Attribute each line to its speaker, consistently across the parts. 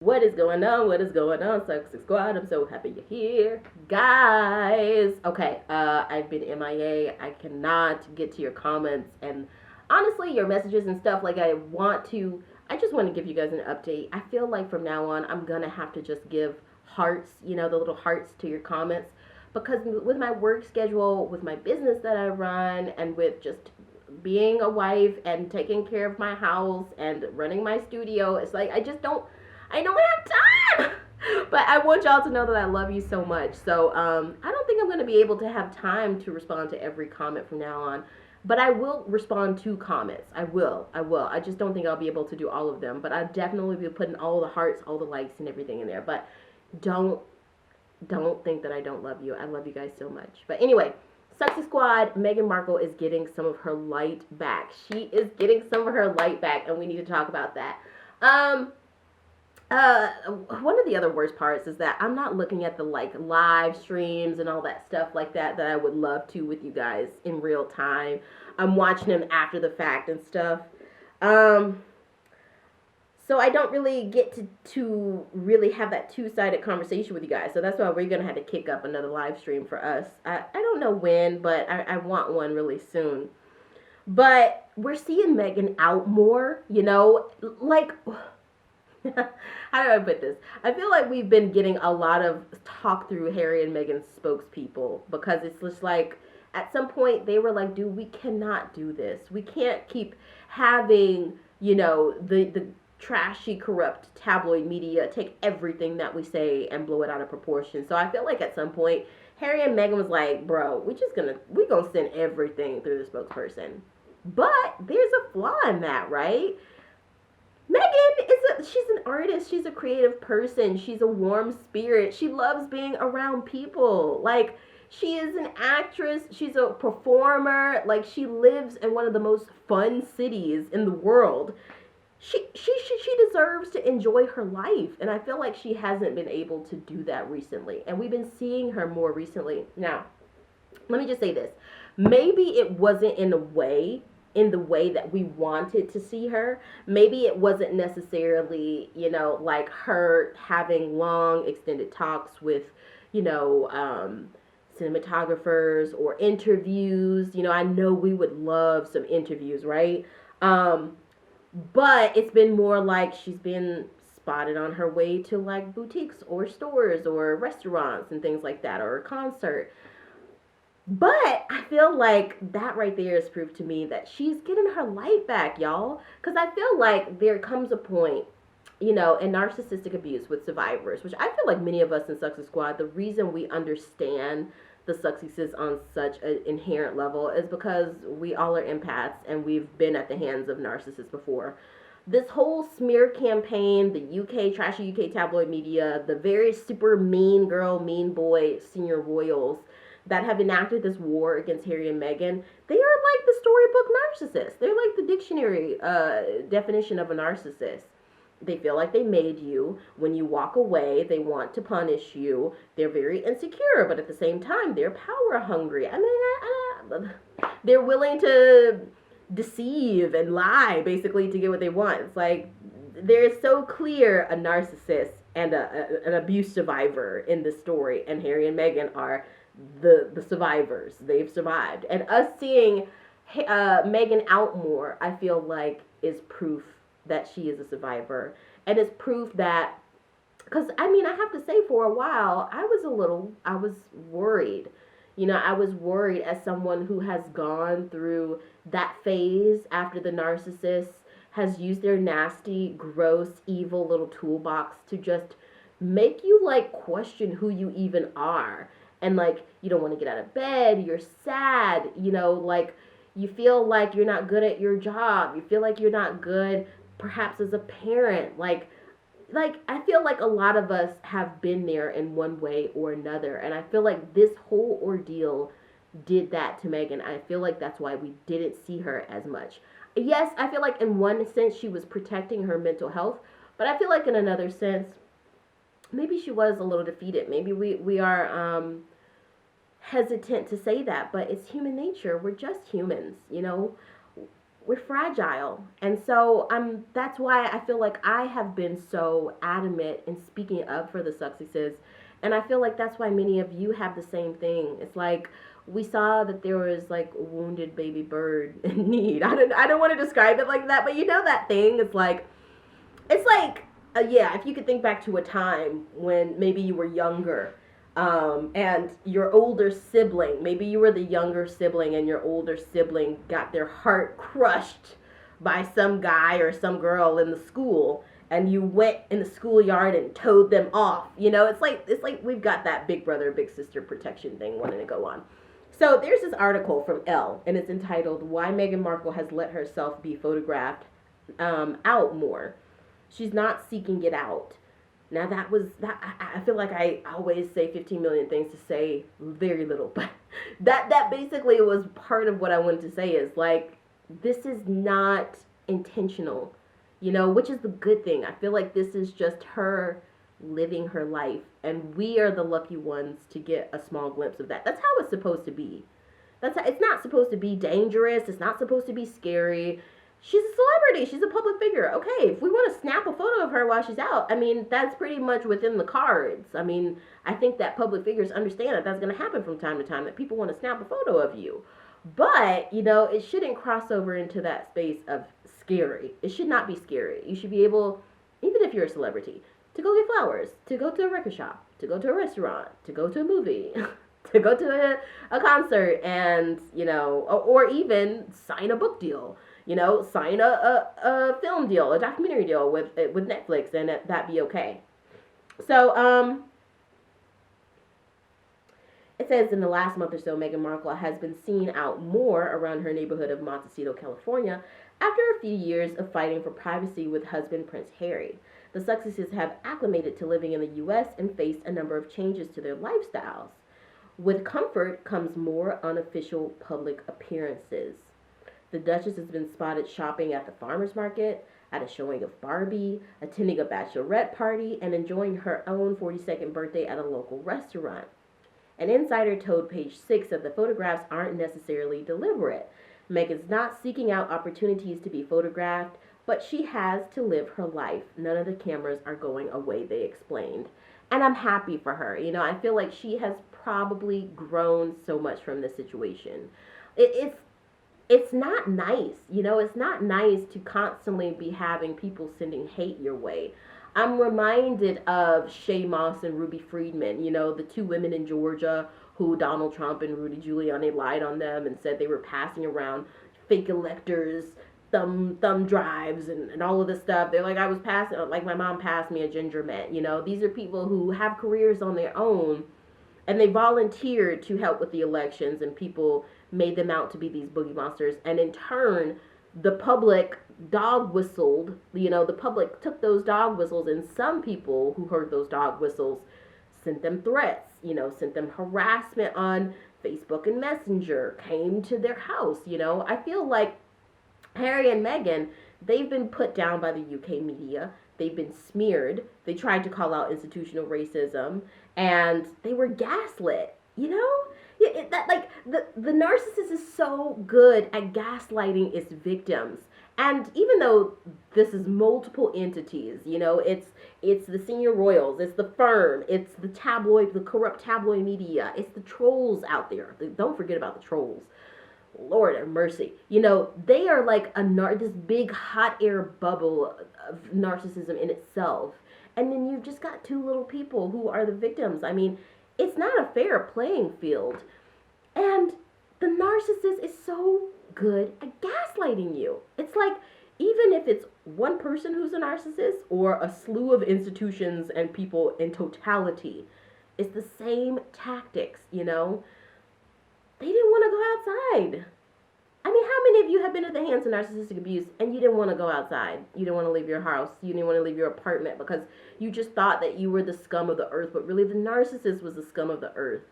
Speaker 1: What is going on? What is going on, Sussexsquad? Squad? I'm so happy you're here, guys. Okay, I've been MIA. I cannot get to your comments and honestly, your messages and stuff. Like I just want to give you guys an update. I feel like from now on, I'm gonna have to just give hearts, the little hearts to your comments, because with my work schedule, with my business that I run, and with just being a wife and taking care of my house and running my studio, it's like I don't have time. But I want y'all to know that I love you so much. So I don't think I'm going to be able to have time to respond to every comment from now on. But I will respond to comments. I will. I will. I just don't think I'll be able to do all of them. But I'll definitely be putting all the hearts, all the likes, and everything in there. But don't don't think that I don't love you. I love you guys so much. But anyway, Sussexsquad Squad, Meghan Markle is getting some of her light back. She is getting some of her light back, and we need to talk about that. Um, One of the other worst parts is that I'm not looking at the like live streams and all that stuff like that I would love to with you guys in real time. I'm watching them after the fact and stuff. Um, so I don't really get to really have that two-sided conversation with you guys. So that's why we're gonna have to kick up another live stream for us. I don't know when, but I want one really soon. But we're seeing Meghan out more, like how do I put this? I feel like we've been getting a lot of talk through Harry and Meghan's spokespeople, because it's just like at some point they were like, dude, we cannot do this. We can't keep having, the trashy, corrupt tabloid media take everything that we say and blow it out of proportion. So I feel like at some point Harry and Meghan was like, bro, we gonna send everything through the spokesperson. But there's a flaw in that, right? She's an artist, she's a creative person, she's a warm spirit. She loves being around people. Like, she is an actress, she's a performer, like she lives in one of the most fun cities in the world. She deserves to enjoy her life, and I feel like she hasn't been able to do that recently. And we've been seeing her more recently. Now, let me just say this. Maybe it wasn't in the way that we wanted to see her. Maybe it wasn't necessarily, like her having long extended talks with, you know, um, cinematographers or interviews. I know we would love some interviews, right? Um, but it's been more like she's been spotted on her way to like boutiques or stores or restaurants and things like that, or a concert. But I feel like that right there is proof to me that she's getting her light back, y'all. Because I feel like there comes a point, in narcissistic abuse with survivors, which I feel like many of us in Sussexsquad Squad, the reason we understand the Sussexes on such an inherent level is because we all are empaths and we've been at the hands of narcissists before. This whole smear campaign, the UK, trashy UK tabloid media, the very super mean girl, mean boy, senior royals that have enacted this war against Harry and Meghan, they are like the storybook narcissists. They're like the dictionary definition of a narcissist. They feel like they made you. When you walk away, they want to punish you. They're very insecure, but at the same time, they're power hungry. They're willing to deceive and lie, basically, to get what they want. It's like there's so clear a narcissist and an abuse survivor in this story, and Harry and Meghan are the survivors. They've survived, and us seeing Meghan out more, I feel like is proof that she is a survivor, and it's proof that, because I have to say, for a while I was worried. I was worried as someone who has gone through that phase after the narcissist has used their nasty, gross, evil little toolbox to just make you like question who you even are. And like, you don't want to get out of bed, you're sad, like you feel like you're not good at your job, you feel like you're not good perhaps as a parent. Like I feel like a lot of us have been there in one way or another, and I feel like this whole ordeal did that to Meghan. I feel like that's why we didn't see her as much. Yes, I feel like in one sense she was protecting her mental health, but I feel like in another sense maybe she was a little defeated. Maybe we are hesitant to say that, but it's human nature. We're just humans. we're fragile. And so that's why I feel like I have been so adamant in speaking up for the Sussexes. And I feel like that's why many of you have the same thing. It's like we saw that there was like a wounded baby bird in need. I don't want to describe it like that, but you know that thing. It's like yeah, if you could think back to a time when maybe you were younger, and your older sibling, maybe you were the younger sibling and your older sibling got their heart crushed by some guy or some girl in the school, and you went in the schoolyard and towed them off. It's like we've got that big brother big sister protection thing wanting to go on. So there's this article from Elle, and it's entitled "Why Meghan Markle Has Let Herself Be Photographed Out More." She's not seeking it out. Now that was that. I feel like I always say 15 million things to say very little, but that basically was part of what I wanted to say. Is like, this is not intentional, which is the good thing. I feel like this is just her living her life, and we are the lucky ones to get a small glimpse of that. That's how it's supposed to be. It's not supposed to be dangerous. It's not supposed to be scary. She's a celebrity. She's a public figure. Okay, if we want to snap a photo of her while she's out, I mean, that's pretty much within the cards. I mean, I think that public figures understand that that's going to happen from time to time, that people want to snap a photo of you. But, it shouldn't cross over into that space of scary. It should not be scary. You should be able, even if you're a celebrity, to go get flowers, to go to a record shop, to go to a restaurant, to go to a movie, to go to a concert, and, or even sign a book deal. Sign a film deal, a documentary deal with Netflix, and that be okay. So, it says in the last month or so, Meghan Markle has been seen out more around her neighborhood of Montecito, California, after a few years of fighting for privacy with husband Prince Harry. The Sussexes have acclimated to living in the U.S. and faced a number of changes to their lifestyles. With comfort comes more unofficial public appearances. The Duchess has been spotted shopping at the farmer's market, at a showing of Barbie, attending a bachelorette party, and enjoying her own 42nd birthday at a local restaurant. An insider told Page 6 that the photographs aren't necessarily deliberate. Meghan's not seeking out opportunities to be photographed, but she has to live her life. None of the cameras are going away, they explained. And I'm happy for her. I feel like she has probably grown so much from this situation. It's not nice, it's not nice to constantly be having people sending hate your way. I'm reminded of Shay Moss and Ruby Friedman, the two women in Georgia who Donald Trump and Rudy Giuliani lied on them and said they were passing around fake electors, thumb drives, and all of this stuff. They're like, I was passing, like my mom passed me a ginger mint. These are people who have careers on their own, and they volunteered to help with the elections, and people made them out to be these boogie monsters. And in turn, the public dog whistled, the public took those dog whistles, and some people who heard those dog whistles sent them threats, sent them harassment on Facebook and Messenger, came to their house. I feel like Harry and Meghan, they've been put down by the UK media. They've been smeared. They tried to call out institutional racism, and they were gaslit. The narcissist is so good at gaslighting its victims. And even though this is multiple entities, it's the senior royals, it's the firm, it's the tabloid, the corrupt tabloid media, it's the trolls out there. Don't forget about the trolls. Lord have mercy. They are like this big hot air bubble of narcissism in itself. And then you've just got two little people who are the victims. I mean, it's not a fair playing field. And the narcissist is so good at gaslighting you. It's like, even if it's one person who's a narcissist or a slew of institutions and people in totality, it's the same tactics, They didn't want to go outside. I mean, how many of you have been at the hands of narcissistic abuse and you didn't want to go outside? You didn't want to leave your house. You didn't want to leave your apartment because you just thought that you were the scum of the earth, but really the narcissist was the scum of the earth.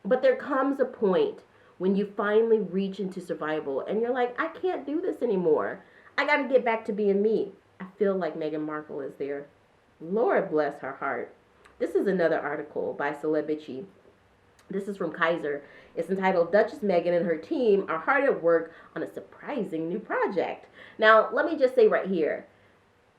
Speaker 1: But there comes a point when you finally reach into survival and you're like, I can't do this anymore. I got to get back to being me. I feel like Meghan Markle is there. Lord bless her heart. This is another article by Celebici. This is from Kaiser. It's entitled Duchess Meghan and her team are hard at work on a surprising new project. Now, let me just say right here,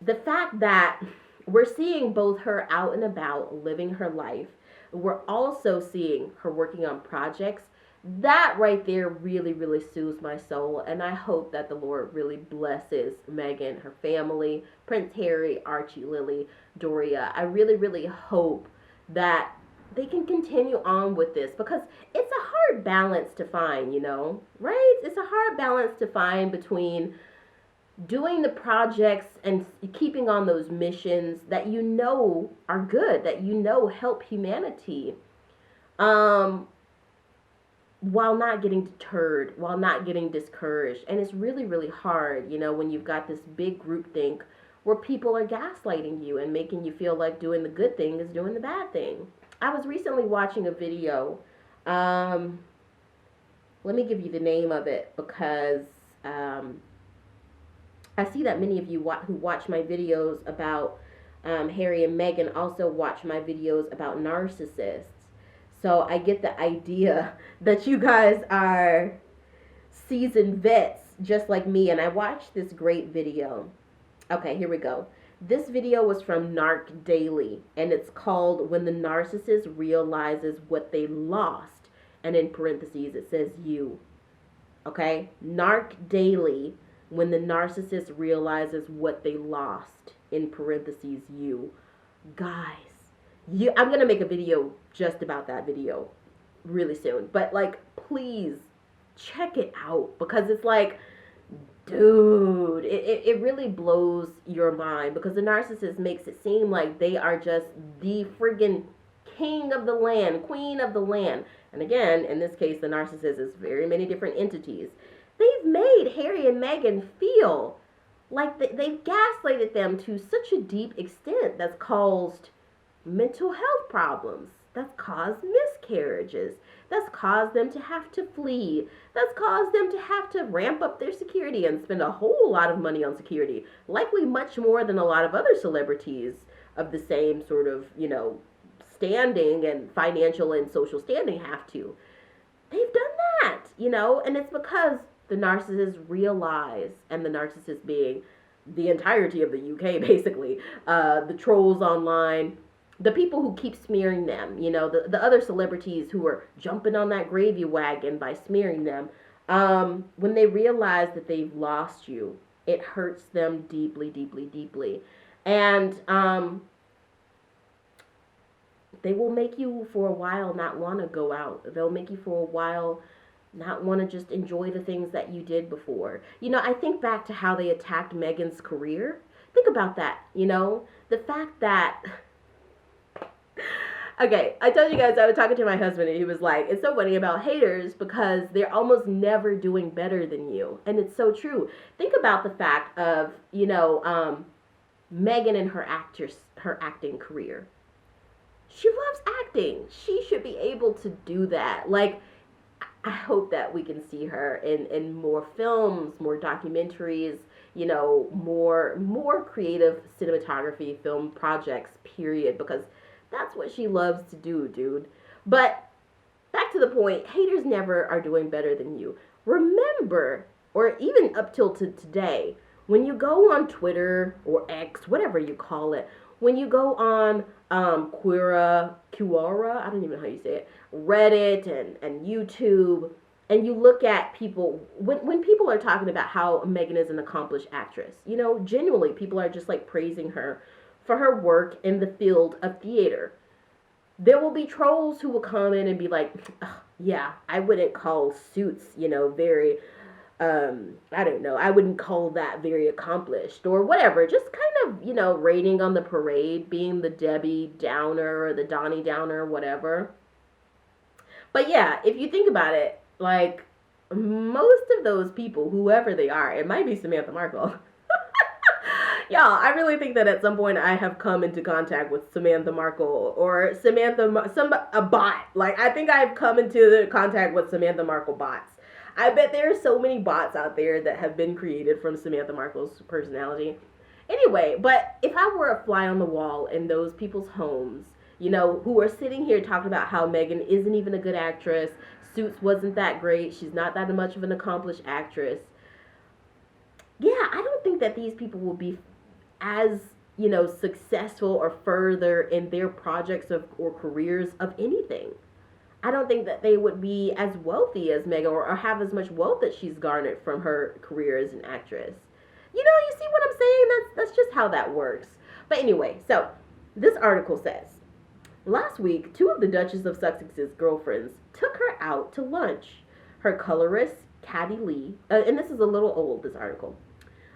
Speaker 1: the fact that we're seeing both her out and about living her life, we're also seeing her working on projects. That right there really, really soothes my soul. And I hope that the Lord really blesses Meghan, her family, Prince Harry, Archie, Lily, Doria. I really, really hope that they can continue on with this, because it's a hard balance to find, right? It's a hard balance to find between doing the projects and keeping on those missions that are good, that help humanity, while not getting deterred, while not getting discouraged. And it's really, really hard, when you've got this big group think where people are gaslighting you and making you feel like doing the good thing is doing the bad thing. I was recently watching a video. Let me give you the name of it, because I see that many of you who watch my videos about Harry and Meghan also watch my videos about narcissists. So I get the idea that you guys are seasoned vets just like me, and I watched this great video. Okay, here we go. This video was from Narc Daily, and it's called When the Narcissist Realizes What They Lost, and in parentheses it says you. Okay, Narc Daily, When the Narcissist Realizes What They Lost, in parentheses you. Guys, I'm going to make a video just about that video really soon. But, please check it out, because it's like, dude, it really blows your mind, because the narcissist makes it seem like they are just the friggin' king of the land, queen of the land. And again, in this case, the narcissist is very many different entities. They've made Harry and Meghan feel like they've gaslighted them to such a deep extent that's caused mental health problems, that's caused miscarriages, that's caused them to have to flee, that's caused them to have to ramp up their security and spend a whole lot of money on security, likely much more than a lot of other celebrities of the same sort of, standing and financial and social standing have to. They've done that, and it's because the narcissist realize, and the narcissist being the entirety of the UK, basically, the trolls online, the people who keep smearing them, the other celebrities who are jumping on that gravy wagon by smearing them, when they realize that they've lost you, it hurts them deeply, deeply, deeply. And they will make you for a while not want to go out. They'll make you for a while not want to just enjoy the things that you did before. I think back to how they attacked Meghan's career. Think about that, the fact that... Okay, I told you guys I was talking to my husband, and he was like, it's so funny about haters because they're almost never doing better than you. And it's so true. Think about the fact of, Meghan and her acting career. She loves acting. She should be able to do that. I hope that we can see her in more films, more documentaries, more creative cinematography, film projects, period, because that's what she loves to do, dude. But back to the point, haters never are doing better than you. Remember, or even up till today, when you go on Twitter or X, whatever you call it, when you go on Quora, I don't even know how you say it, Reddit and YouTube, and you look at people, when people are talking about how Meghan is an accomplished actress, genuinely people are just praising her for her work in the field of theater. There will be trolls who will come in and be like, yeah, I wouldn't call Suits, very, I don't know, I wouldn't call that very accomplished or whatever. Just kind of, raining on the parade, being the Debbie Downer or the Donnie Downer or whatever. But yeah, if you think about it, most of those people, whoever they are, it might be Samantha Markle. Y'all, I really think that at some point I have come into contact with Samantha Markle or a bot. I think I've come into contact with Samantha Markle bots. I bet there are so many bots out there that have been created from Samantha Markle's personality. Anyway, but if I were a fly on the wall in those people's homes, who are sitting here talking about how Meghan isn't even a good actress. Suits wasn't that great. She's not that much of an accomplished actress. Yeah, I don't think that these people will be as, successful or further in their projects or careers of anything. I don't think that they would be as wealthy as Meghan, or have as much wealth that she's garnered from her career as an actress. You see what I'm saying? That's just how that works. But anyway, so this article says, last week, two of the Duchess of Sussex's girlfriends took her out to lunch. Her colorist, Katie Lee, and this is a little old, this article,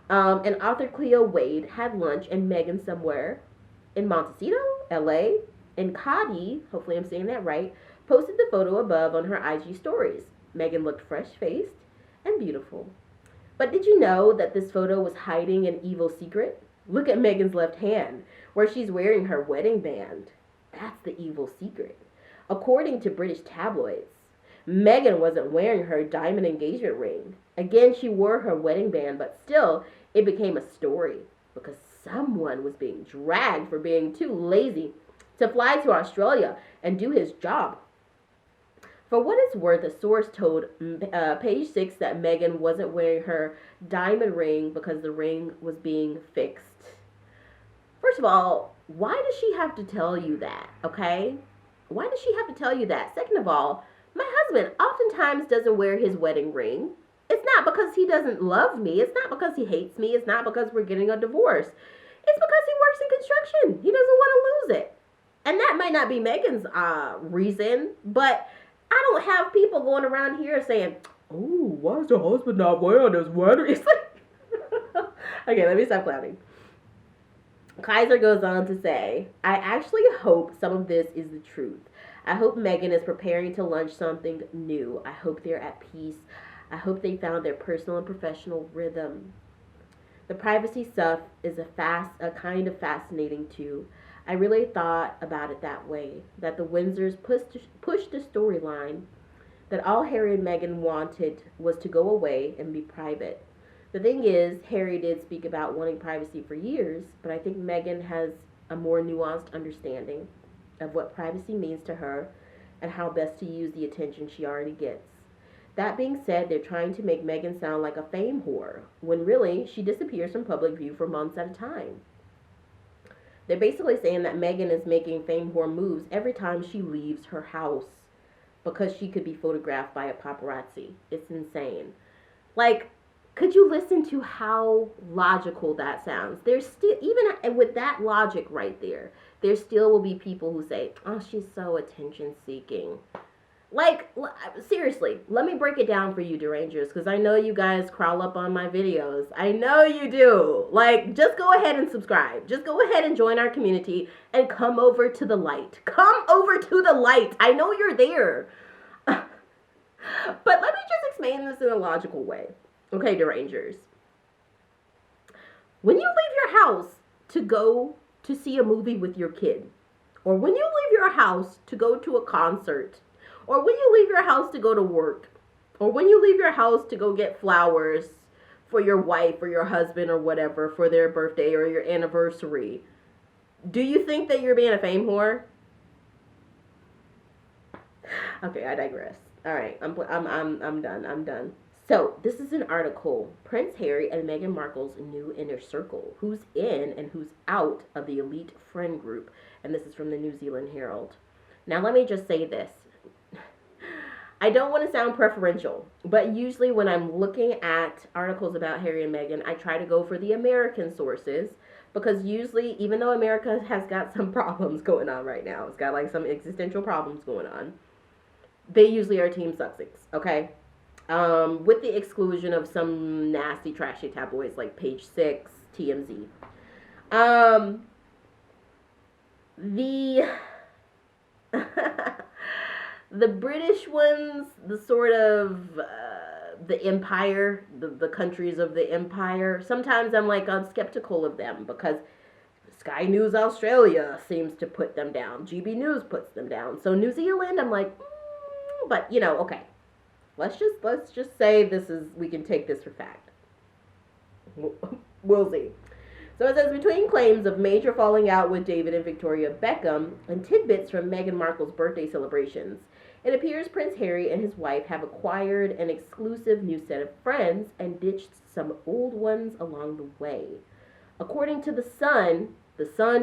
Speaker 1: and author Cleo Wade had lunch and Meghan somewhere in Montecito, LA, and Katie, hopefully I'm saying that right, posted the photo above on her IG stories. Meghan looked fresh-faced and beautiful. But did you know that this photo was hiding an evil secret? Look at Meghan's left hand, where she's wearing her wedding band. That's the evil secret. According to British tabloids, Meghan wasn't wearing her diamond engagement ring. Again, she wore her wedding band, but still, it became a story because someone was being dragged for being too lazy to fly to Australia and do his job. For what it's worth, a source told Page 6 that Meghan wasn't wearing her diamond ring because the ring was being fixed. First of all, why does she have to tell you that, okay? Why does she have to tell you that? Second of all, my husband oftentimes doesn't wear his wedding ring. It's not because he doesn't love me. It's not because he hates me. It's not because we're getting a divorce. It's because he works in construction. He doesn't want to lose it. And that might not be Meghan's reason, but I don't have people going around here saying, oh, why is the husband not wearing his wedding? It's like, okay, let me stop clowning. Kaiser goes on to say, I actually hope some of this is the truth. I hope Meghan is preparing to launch something new. I hope they're at peace. I hope they found their personal and professional rhythm. The privacy stuff is a kind of fascinating too. I really thought about it that way, that the Windsors pushed the storyline that all Harry and Meghan wanted was to go away and be private. The thing is, Harry did speak about wanting privacy for years, but I think Meghan has a more nuanced understanding of what privacy means to her and how best to use the attention she already gets. That being said, they're trying to make Meghan sound like a fame whore, when really she disappears from public view for months at a time. They're basically saying that Meghan is making fame whore moves every time she leaves her house because she could be photographed by a paparazzi. It's insane. Like, could you listen to how logical that sounds? There's still, even with that logic right there still will be people who say, oh, she's so attention seeking. Like, seriously, let me break it down for you, derangers, because I know you guys crawl up on my videos. I know you do. Like, just go ahead and subscribe. Just go ahead and join our community and come over to the light. Come over to the light. I know you're there. But let me just explain this in a logical way. Okay, derangers. When you leave your house to go to see a movie with your kid, or when you leave your house to go to a concert, or when you leave your house to go to work, or when you leave your house to go get flowers for your wife or your husband or whatever for their birthday or your anniversary, do you think that you're being a fame whore? Okay, I digress. All right, I'm done. So this is an article, Prince Harry and Meghan Markle's new inner circle, who's in and who's out of the elite friend group, and this is from the New Zealand Herald. Now let me just say this. I don't want to sound preferential, but usually when I'm looking at articles about Harry and Meghan, I try to go for the American sources, because usually, even though America has got some problems going on right now, it's got like some existential problems going on, they usually are Team Sussex, okay? With the exclusion of some nasty, trashy tabloids like Page 6, TMZ. The British ones, the sort of the empire, the countries of the empire, sometimes I'm skeptical of them because Sky News Australia seems to put them down. GB News puts them down. So New Zealand, I'm like, but okay. Let's just say we can take this for fact. We'll see. So it says, between claims of major falling out with David and Victoria Beckham and tidbits from Meghan Markle's birthday celebrations, it appears Prince Harry and his wife have acquired an exclusive new set of friends and ditched some old ones along the way. According to The Sun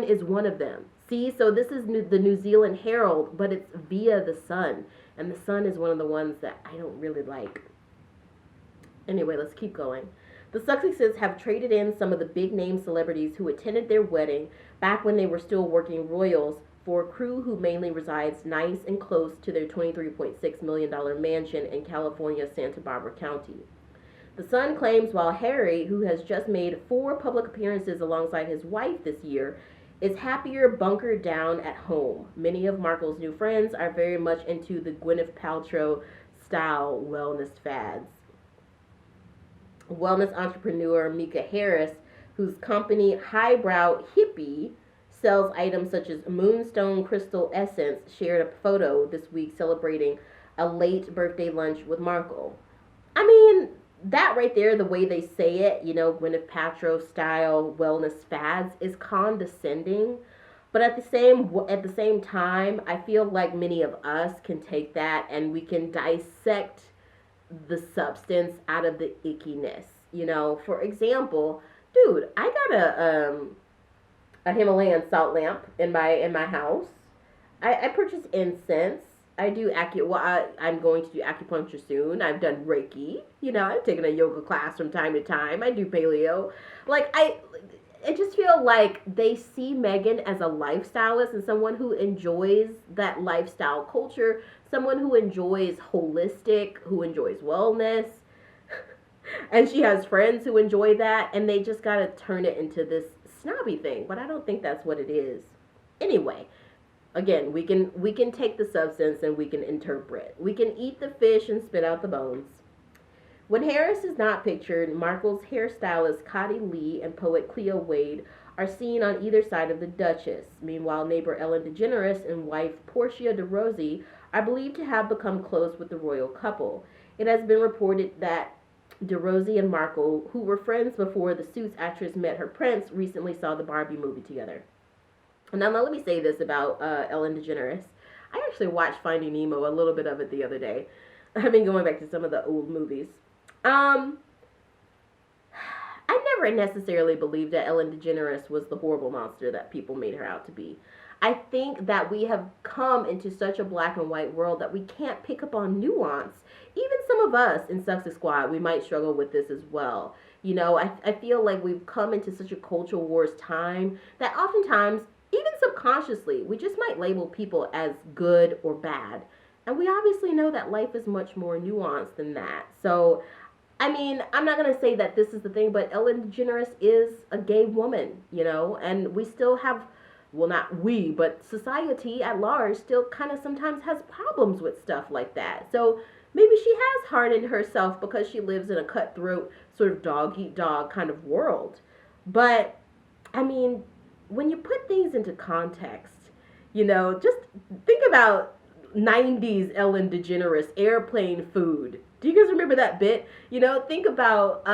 Speaker 1: is one of them. See, so this is the New Zealand Herald, but it's via The Sun. And The Sun is one of the ones that I don't really like. Anyway, let's keep going. The Sussexes have traded in some of the big-name celebrities who attended their wedding back when they were still working royals for a crew who mainly resides nice and close to their $23.6 million mansion in California's Santa Barbara County. The Sun claims while Harry, who has just made 4 public appearances alongside his wife this year, is happier bunkered down at home. Many of Markle's new friends are very much into the Gwyneth Paltrow-style wellness fads. Wellness entrepreneur Mika Harris, whose company Highbrow Hippie sells items such as Moonstone Crystal Essence, shared a photo this week celebrating a late birthday lunch with Markle. I mean, that right there, the way they say it, you know, Gwyneth Paltrow style wellness fads, is condescending. But at the same time, I feel like many of us can take that and we can dissect the substance out of the ickiness. You know, for example, dude, I got a Himalayan salt lamp in my house. I purchased incense. I do I'm going to do acupuncture soon. I've done Reiki. You know, I've taken a yoga class from time to time. I do paleo. Like, I just feel like they see Meghan as a lifestylist and someone who enjoys that lifestyle culture, someone who enjoys holistic, who enjoys wellness. And she has friends who enjoy that, and they just got to turn it into this snobby thing. But I don't think that's what it is. Anyway, again, we can take the substance and we can interpret. We can eat the fish and spit out the bones. When Harris is not pictured, Markle's hairstylist Cotty Lee and poet Cleo Wade are seen on either side of the Duchess. Meanwhile, neighbor Ellen DeGeneres and wife Portia de Rossi are believed to have become close with the royal couple. It has been reported that de Rossi and Markle, who were friends before the Suits actress met her prince, recently saw the Barbie movie together. Now let me say this about Ellen DeGeneres. I actually watched Finding Nemo, a little bit of it the other day. I've been going back to some of the old movies. I never necessarily believed that Ellen DeGeneres was the horrible monster that people made her out to be. I think that we have come into such a black and white world that we can't pick up on nuance. Even some of us in Sussexsquad, Squad, we might struggle with this as well. You know, I feel like we've come into such a culture wars time that oftentimes, even subconsciously, we just might label people as good or bad. And we obviously know that life is much more nuanced than that. So, I mean, I'm not going to say that this is the thing, but Ellen DeGeneres is a gay woman, you know, and we still have, well, not we, but society at large still kind of sometimes has problems with stuff like that. So maybe she has hardened herself because she lives in a cutthroat sort of dog-eat-dog kind of world. But, I mean, when you put things into context, you know, just think about 90s Ellen DeGeneres airplane food. Do you guys remember that bit? You know, think about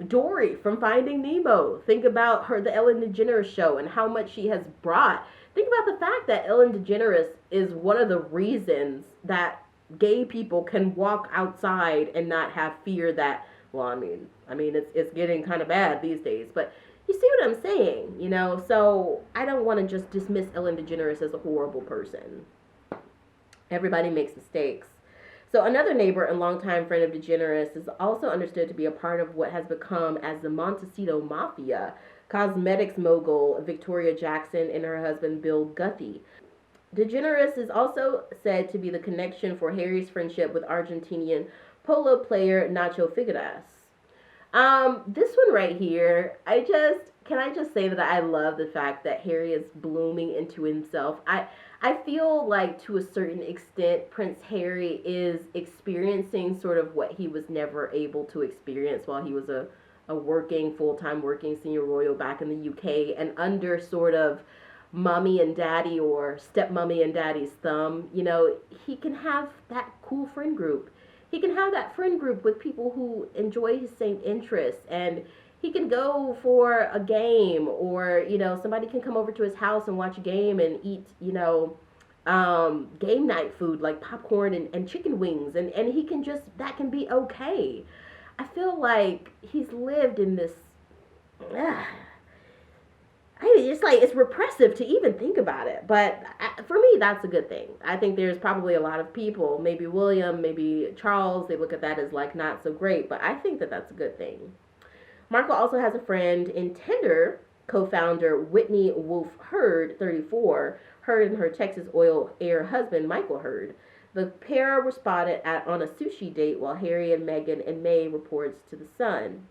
Speaker 1: Dory from Finding Nemo. Think about the Ellen DeGeneres show and how much she has brought. Think about the fact that Ellen DeGeneres is one of the reasons that gay people can walk outside and not have fear that, well, I mean it's getting kind of bad these days, but you see what I'm saying, you know? So I don't want to just dismiss Ellen DeGeneres as a horrible person. Everybody makes mistakes. So another neighbor and longtime friend of DeGeneres is also understood to be a part of what has become as the Montecito Mafia, cosmetics mogul Victoria Jackson and her husband Bill Guthrie. DeGeneres is also said to be the connection for Harry's friendship with Argentinian polo player Nacho Figueras. This one right here, can I just say that I love the fact that Harry is blooming into himself. I feel like to a certain extent Prince Harry is experiencing sort of what he was never able to experience while he was a full-time working senior royal back in the UK, and under sort of mommy and daddy or stepmommy and daddy's thumb. You know, he can have that cool friend group. He can have that friend group with people who enjoy his same interests, and He can go for a game, or somebody can come over to his house and watch a game and eat game night food like popcorn and chicken wings, and he can just, that can be okay. I feel like he's lived in this. Uh, it's like it's repressive to even think about it, but for me, that's a good thing. I think there's probably a lot of people, maybe William, maybe Charles, they look at that as like not so great, but I think that that's a good thing. Markle also has a friend in Tinder, co-founder Whitney Wolf Hurd, 34, Hurd and her Texas oil heir husband, Michael Hurd. The pair were spotted on a sushi date while Harry and Meghan in May, reports to The Sun.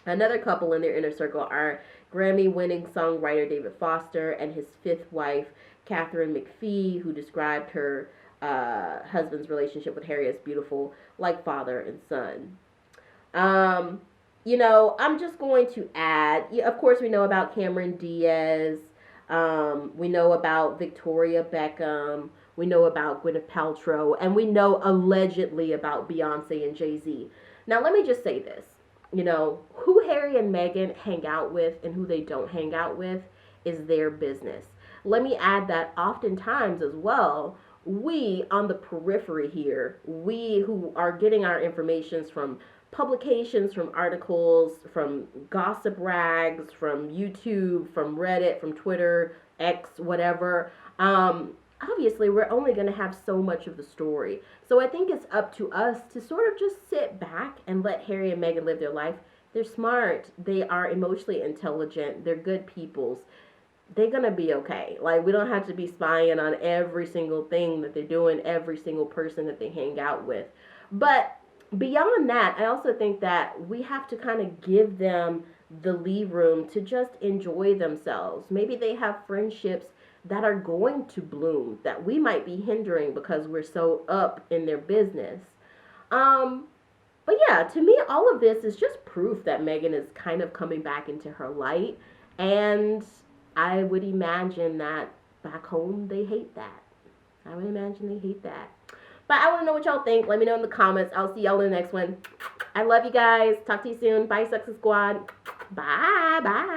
Speaker 1: Another couple in their inner circle are Grammy-winning songwriter David Foster and his fifth wife, Catherine McPhee, who described her husband's relationship with Harry as beautiful, like father and son. I'm just going to add, of course, we know about Cameron Diaz. We know about Victoria Beckham. We know about Gwyneth Paltrow. And we know allegedly about Beyonce and Jay-Z. Now, let me just say this. Who Harry and Meghan hang out with and who they don't hang out with is their business. Let me add that oftentimes as well, we on the periphery here, we who are getting our informations from publications, from articles, from gossip rags, from YouTube, from Reddit, from Twitter, X, whatever, obviously we're only going to have so much of the story. So I think it's up to us to sort of just sit back and let Harry and Meghan live their life. They're smart. They are emotionally intelligent. They're good peoples. They're going to be okay. Like, we don't have to be spying on every single thing that they're doing, every single person that they hang out with. But beyond that, I also think that we have to kind of give them the leave room to just enjoy themselves. Maybe they have friendships that are going to bloom that we might be hindering because we're so up in their business. But yeah, to me, all of this is just proof that Meghan is kind of coming back into her light. And I would imagine that back home, they hate that. I would imagine they hate that. But I want to know what y'all think. Let me know in the comments. I'll see y'all in the next one. I love you guys. Talk to you soon. Bye, Sussexsquad. Bye. Bye.